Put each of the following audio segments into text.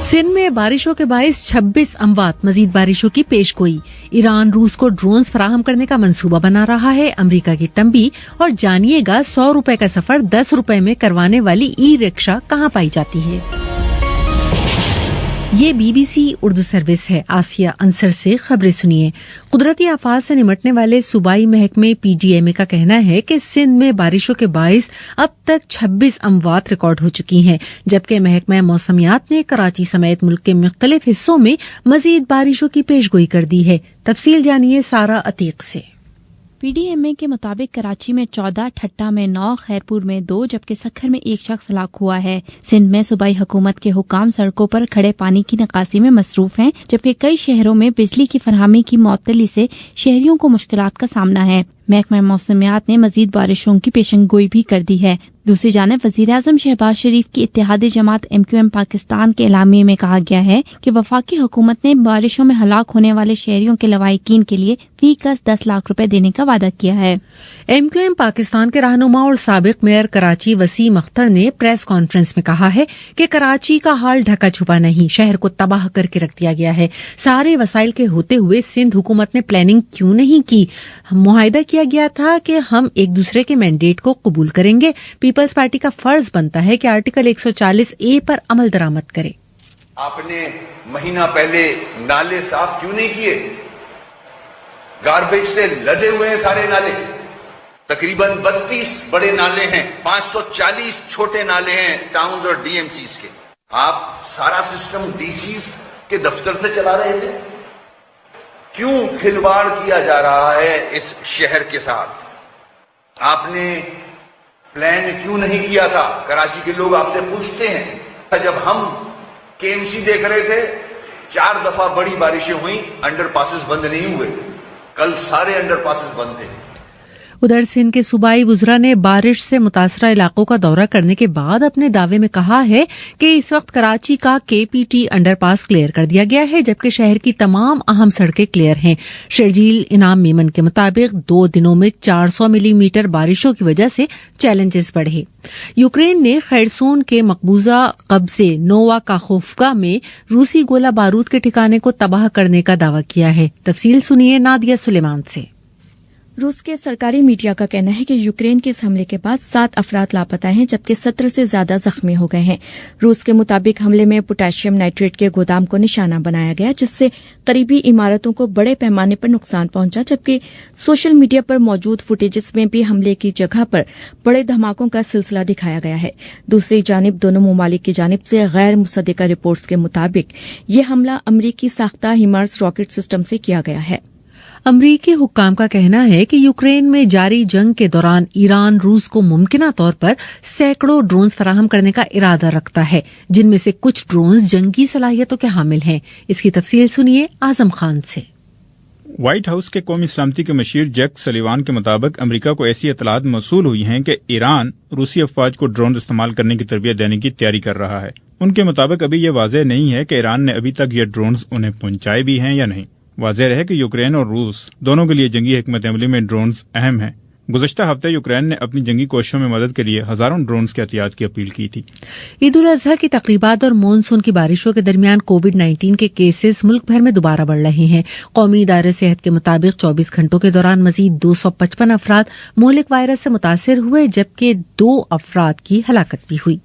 सिंध में बारिशों के बायस 26 अमवात, मजीद बारिशों की पेशगोई। ईरान रूस को ड्रोन्स फराहम करने का मंसूबा बना रहा है, अमेरिका की तंबी। और जानिएगा 100 रुपए का सफर 10 रुपए में करवाने वाली ई रिक्शा कहाँ पाई जाती है। ये BBC उर्दू सर्विस है। आसिया अंसर से खबरें सुनिए। कुदरती आफात से निमटने वाले सूबाई महकमे PDMA का कहना है कि सिंध में बारिशों के बायस अब तक 26 अमवात रिकॉर्ड हो चुकी हैं, जबकि महकमा मौसमियात ने कराची समेत मुल्क के मुख्तलिफ हिस्सों में मजीद बारिशों की पेशगोई कर दी है। तफसील जानिए सारा अतीक से। PDMA के मुताबिक कराची में 14, ठट्टा में 9, खैरपुर में 2 जबकि सखर में 1 शख्स हलाक हुआ है। सिंध में सूबाई हुकूमत के हुकाम सड़कों पर खड़े पानी की निकासी में मसरूफ हैं, जबकि कई शहरों में बिजली की फरहमी की मुअत्तली से शहरियों को मुश्किलात का सामना है। महकमा मौसमियात ने मजीद बारिशों की पेशनगोई भी कर दी है। दूसरी जानिब वज़ीर-ए-आज़म शहबाज शरीफ की इत्तेहादी जमात MQM पाकिस्तान के एलामिये में कहा गया है कि वफाकी हुकूमत ने बारिशों में हलाक होने वाले शहरियों के लवाहिकीन के लिए फी कस 10 लाख रुपए देने का वादा किया है। MQM पाकिस्तान के रहनुमा और साबिक मेयर कराची वसीम अख्तर ने प्रेस कॉन्फ्रेंस में कहा है कि कराची का हाल ढका छुपा नहीं, शहर को तबाह करके रख दिया गया है। सारे वसाइल के होते हुए सिंध हुकूमत ने प्लानिंग क्यों नहीं की? मुआहिदा किया गया था कि हम एक दूसरे के मैंडेट को कबूल करेंगे। पीपल्स पार्टी का फर्ज बनता है कि आर्टिकल 140A पर अमल दरामद करे। आपने महीना पहले नाले साफ क्यों नहीं किए? गार्बेज से लदे हुए हैं सारे नाले। तकरीबन 32 बड़े नाले हैं, 540 छोटे नाले हैं टाउन्स और DMCs के। आप सारा सिस्टम DCs के दफ्तर से चला रहे थे। क्यों खिलवाड़ किया जा रहा है इस शहर के साथ? आपने प्लान क्यों नहीं किया था? कराची के लोग आपसे पूछते हैं। जब हम KMC देख रहे थे, 4 दफा बड़ी बारिशें हुई, अंडरपासेस बंद नहीं हुए। कल सारे अंडरपासेस बंद थे। उधर सिंध के सूबाई वुज़रा ने बारिश से मुतासरा इलाकों का दौरा करने के बाद अपने दावे में कहा है कि इस वक्त कराची का KPT अंडरपास क्लियर कर दिया गया है, जबकि शहर की तमाम अहम सड़कें क्लियर हैं। शर्जील इनाम मेमन के मुताबिक 2 दिनों में 400 मिलीमीटर बारिशों की वजह से चैलेंजेस बढ़े। यूक्रेन ने खैरसून के मकबूजा कब्जे नोवा काखोफ्का में रूसी गोला बारूद के ठिकाने को तबाह करने का दावा किया है। तफसील सुनिए नादिया सुलेमान से। रूस के सरकारी मीडिया का कहना है कि यूक्रेन के इस हमले के बाद 7 अफराद लापता हैं, जबकि 17 से ज्यादा जख्मी हो गए हैं। रूस के मुताबिक हमले में पोटेशियम नाइट्रेट के गोदाम को निशाना बनाया गया, जिससे करीबी इमारतों को बड़े पैमाने पर नुकसान पहुंचा, जबकि सोशल मीडिया पर मौजूद फुटेजेस में भी हमले की जगह पर बड़े धमाकों का सिलसिला दिखाया गया है। दूसरी जानिब दोनों ममालिक की जानिब से गैर मुसद्दिका रिपोर्ट्स के मुताबिक ये हमला अमरीकी साख्ता हिमार्स रॉकेट सिस्टम से किया गया है। अमरीकी हुक्काम का कहना है कि यूक्रेन में जारी जंग के दौरान ईरान रूस को मुमकिना तौर पर सैकड़ों ड्रोन्स फराहम करने का इरादा रखता है, जिनमें से कुछ ड्रोन्स जंगी सलाहियतों के हामिल हैं। इसकी तफसील सुनिए आजम खान से। व्हाइट हाउस के कौमी सलामती के मशीर जैक सलीवान के मुताबिक अमेरिका को ऐसी इतलात मौसूल हुई हैं कि ईरान रूसी अफवाज को ड्रोन इस्तेमाल करने की तरबियत देने की तैयारी कर रहा है। उनके मुताबिक अभी ये वाज़ेह नहीं है कि ईरान ने अभी तक ये ड्रोन उन्हें पहुंचाए भी हैं या नहीं। वाज़ेह है कि यूक्रेन और रूस दोनों के लिए जंगी हिकमत अमली में ड्रोन्स अहम हैं। गुज़श्ता हफ्ते यूक्रेन ने अपनी जंगी कोशिशों में मदद के लिए हजारों ड्रोन्स के एहतियात की अपील की थी। ईद उल अजहा की तकरीबात और मानसून की बारिशों के दरमियान कोविड-19 के केसेस मुल्क भर में दोबारा बढ़ रहे हैं। कौमी इदारे सेहत के मुताबिक 24 घंटों के दौरान मजीद 255 अफराद मोहलिक वायरस से मुतासिर हुए, जबकि 2 अफराद की हलाकत भी हुई।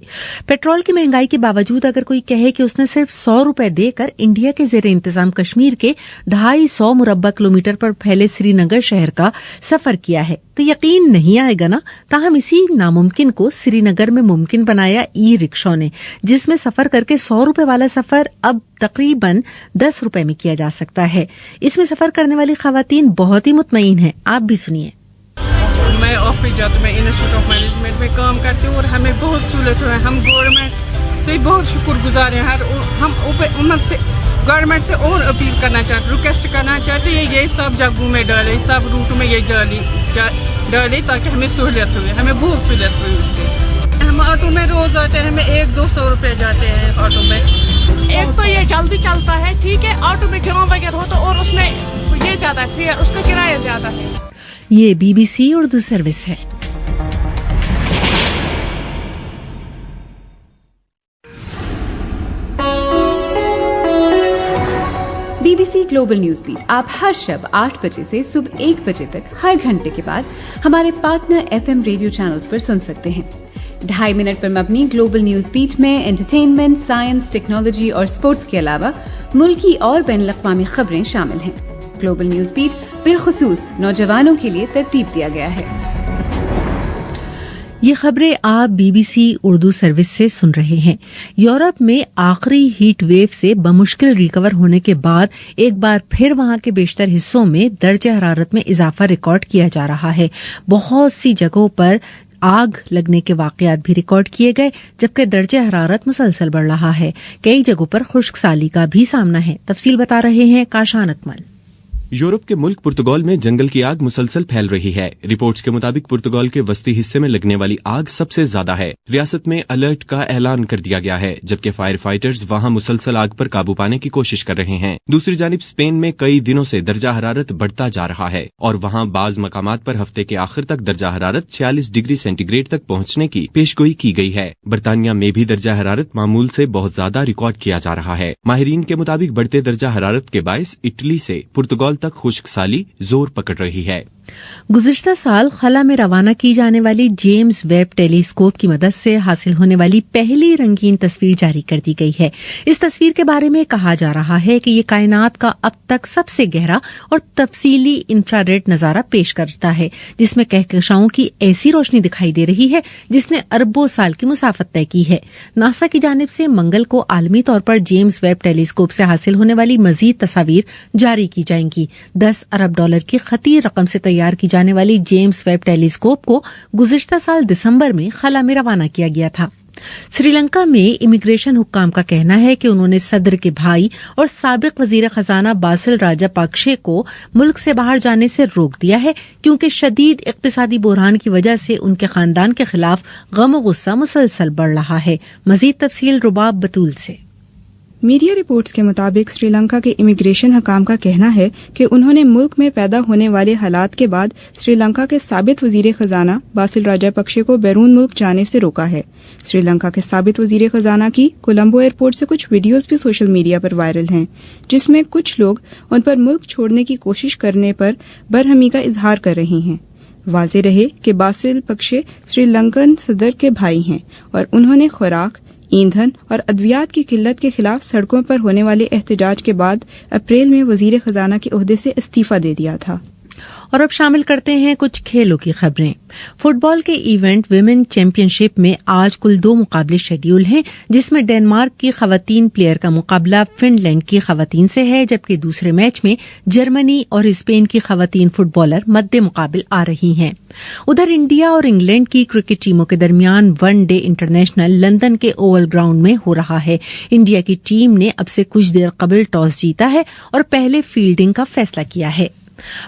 पेट्रोल की महंगाई के बावजूद अगर कोई कहे कि उसने सिर्फ 100 रुपए देकर इंडिया के जेर इंतजाम कश्मीर के 250 मुरब्बा किलोमीटर पर फैले श्रीनगर शहर का सफर किया है तो यकीन नहीं आएगा ना। ताहम इसी नामुमकिन को श्रीनगर में मुमकिन बनाया ई रिक्शा ने, जिसमें सफर करके 100 रुपए वाला सफर अब तकरीबन 10 रुपए में किया जा सकता है। इसमें सफर करने वाली खवातीन बहुत ही मुतमईन हैं। आप भी सुनिए। मैं ऑफिस जाती हूँ, मैं इंस्टीट्यूट ऑफ मैनेजमेंट में काम करती हूँ और हमें बहुत सहूलत हुआ है। हम गवर्नमेंट से बहुत शुक्रगुजार हैं। हम उम्मत से गवर्नमेंट से और अपील करना चाहते, रिक्वेस्ट करना चाहते हैं ये सब जगहों में डाले, सब रूट में ये डाले ताकि हमें सहूलियत हुई। हमें बहुत सहूलियत हुई उससे। हम ऑटो में रोज आते हैं, हमें 100-200 रुपए जाते हैं ऑटो में। एक तो ये जल्दी चलता है, ठीक है, ऑटो में जमा वगैरह हो तो और उसमें ये ज्यादा है, उसका किराया ज्यादा है। ये BBC उर्दू सर्विस है। BBC ग्लोबल न्यूज बीट आप हर शब 8 बजे से सुबह 1 बजे तक हर घंटे के बाद हमारे पार्टनर FM रेडियो चैनल्स पर सुन सकते हैं। 2.5 मिनट पर मबनी ग्लोबल न्यूज बीट में एंटरटेनमेंट, साइंस, टेक्नोलॉजी और स्पोर्ट्स के अलावा मुल्की और बैनुल-अक़वामी खबरें शामिल हैं। ग्लोबल न्यूज बीट बिलखुसूस नौजवानों के लिए तरतीब दिया गया है। ये खबरें आप BBC उर्दू सर्विस से सुन रहे हैं। यूरोप में आखिरी हीट वेव से बमुश्किल रिकवर होने के बाद एक बार फिर वहां के बेशतर हिस्सों में दर्जे हरारत में इजाफा रिकॉर्ड किया जा रहा है। बहुत सी जगहों पर आग लगने के वाकयात भी रिकॉर्ड किए गए, जबकि दर्जे हरारत मुसलसल बढ़ रहा है। कई जगहों पर खुश्कसाली का भी सामना है। तफसील बता रहे हैं काशान अकमल। यूरोप के मुल्क पुर्तगाल में जंगल की आग मुसलसल फैल रही है। रिपोर्ट्स के मुताबिक पुर्तगाल के वस्ती हिस्से में लगने वाली आग सबसे ज्यादा है। रियासत में अलर्ट का ऐलान कर दिया गया है, जबकि फायर फाइटर्स वहां मुसलसल आग पर काबू पाने की कोशिश कर रहे हैं। दूसरी जानिब स्पेन में कई दिनों से दर्जा हरारत बढ़ता जा रहा है और वहां बाज मकामात पर हफ्ते के आखिर तक दर्जा हरारत 46 डिग्री सेंटीग्रेड तक पहुंचने की पेशगोई की गई है। बरतानिया में भी दर्जा हरारत मामूल से बहुत ज्यादा रिकॉर्ड किया जा रहा है। माहिरीन के मुताबिक बढ़ते दर्जा हरारत के बायस इटली से पुर्तगाल तक खुश्कसाली जोर पकड़ रही है। गुज़िश्ता साल खला में रवाना की जाने वाली जेम्स वेब टेलीस्कोप की मदद से हासिल होने वाली पहली रंगीन तस्वीर जारी कर दी गई है। इस तस्वीर के बारे में कहा जा रहा है कि ये कायनात का अब तक सबसे गहरा और तफसीली इंफ्रारेड नजारा पेश करता है, जिसमें कहकशाओं की ऐसी रोशनी दिखाई दे रही है जिसने अरबों साल की मुसाफत तय की है। नासा की जानिब से मंगल को आलमी तौर पर जेम्स वेब टेलीस्कोप से हासिल होने वाली मजीद तस्वीर जारी की जाएंगी। $10 अरब की खतीर रकम से तैयार की जाने वाली जेम्स वेब टेलीस्कोप को गुज़िश्ता साल दिसंबर में खला में रवाना किया गया था। श्रीलंका में इमिग्रेशन हुक्काम का कहना है कि उन्होंने सदर के भाई और साबिक वजीर खजाना बासिल राजापाक्से को मुल्क से बाहर जाने से रोक दिया है, क्योंकि शदीद इक्तिसादी बुरहान की वजह से उनके खानदान के खिलाफ गम और गुस्सा मुसलसल बढ़ रहा है। मजीद तफसील रुबाब बतूल से। मीडिया रिपोर्ट्स के मुताबिक श्रीलंका के इमिग्रेशन हकाम का कहना है कि उन्होंने मुल्क में पैदा होने वाले हालात के बाद श्रीलंका के साबित वजीर खजाना बासिल राजापक्से को बैरून मुल्क जाने से रोका है। श्रीलंका के साबित वजीर खजाना की कोलंबो एयरपोर्ट से कुछ वीडियोस भी सोशल मीडिया पर वायरल हैं, जिसमें कुछ लोग उन पर मुल्क छोड़ने की कोशिश करने पर बरहमी का इजहार कर रहे हैं। वाज़ेह रहे कि बासिल पक्से श्रीलंकन सदर के भाई हैं और उन्होंने खुराक, ईंधन और अद्वियात की किल्लत के खिलाफ सड़कों पर होने वाले एहतजाज के बाद अप्रैल में वजीर खजाना के ओहदे से इस्तीफा दे दिया था। और अब शामिल करते हैं कुछ खेलों की खबरें। फुटबॉल के इवेंट विमेन चैंपियनशिप में आज कुल 2 मुकाबले शेड्यूल हैं, जिसमें डेनमार्क की खवातीन प्लेयर का मुकाबला फिनलैंड की खवातीन से है, जबकि दूसरे मैच में जर्मनी और स्पेन की खवातीन फुटबॉलर मद्दे मुकाबिल आ रही हैं। उधर इंडिया और इंग्लैंड की क्रिकेट टीमों के दरमियान वनडे इंटरनेशनल लंदन के ओवल ग्राउंड में हो रहा है। इंडिया की टीम ने अब से कुछ देर कबल टॉस जीता है और पहले फील्डिंग का फैसला किया है।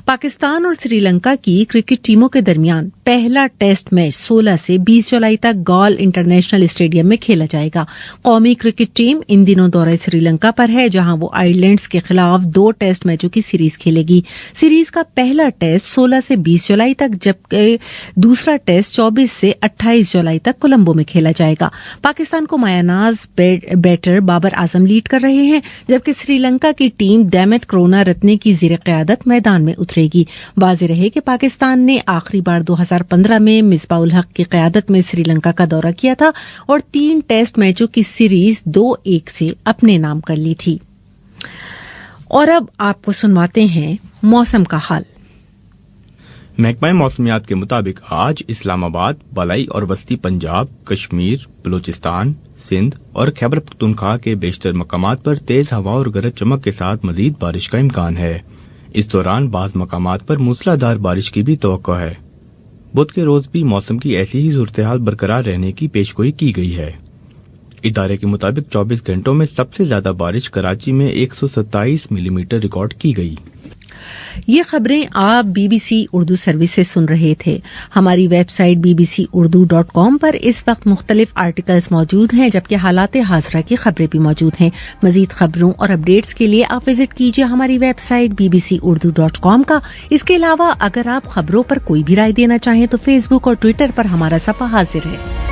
पाकिस्तान और श्रीलंका की क्रिकेट टीमों के दरमियान पहला टेस्ट मैच 16 से 20 जुलाई तक गॉल इंटरनेशनल स्टेडियम में खेला जाएगा। कौमी क्रिकेट टीम इन दिनों दौरे श्रीलंका पर है, जहां वो आयरलैंड्स के खिलाफ 2 टेस्ट मैचों की सीरीज खेलेगी। सीरीज का पहला टेस्ट 16 से 20 जुलाई तक, जबकि दूसरा टेस्ट 24 से 28 जुलाई तक कोलंबो में खेला जाएगा। पाकिस्तान को मायानाज बैटर बाबर आजम लीड कर रहे हैं, जबकि श्रीलंका की टीम दैमत करुणा रत्ने की ज़ेर क़यादत मैदान में उतरेगी। वाज़ेह रहे कि पाकिस्तान ने आखिरी बार 2015 में मिसबाउल हक की क़यादत में श्रीलंका का दौरा किया था और 3 टेस्ट मैचों की सीरीज 2-1 से अपने नाम कर ली थी। और अब आपको सुनवाते हैं मौसम का हाल। महकमा मौसमियात के मुताबिक आज इस्लामाबाद, बलाई और वस्ती पंजाब, कश्मीर, बलूचिस्तान, सिंध और खैबर पख्तूनख्वा के बेशतर मकामात पर तेज हवा और गरज चमक के साथ मजीद बारिश का इम्कान है। इस दौरान बाज़ मकामात पर मूसलाधार बारिश की भी तवक्को है। बुध के रोज भी मौसम की ऐसी ही सूरत-ए-हाल बरकरार रहने की पेशगोई की गई है। इदारे के मुताबिक 24 घंटों में सबसे ज्यादा बारिश कराची में 127 मिलीमीटर रिकॉर्ड की गई। ये खबरें आप BBC उर्दू सर्विस से सुन रहे थे। हमारी वेबसाइट bbcurdu.com पर इस वक्त मुख्तलिफ आर्टिकल्स मौजूद हैं, जबकि हालात हाज़रा की खबरें भी मौजूद हैं। मजीद खबरों और अपडेट्स के लिए आप विजिट कीजिए हमारी वेबसाइट bbcurdu.com का। इसके अलावा अगर आप खबरों पर कोई भी राय देना चाहें तो फेसबुक और ट्विटर पर हमारा सफ़ा हाजिर है।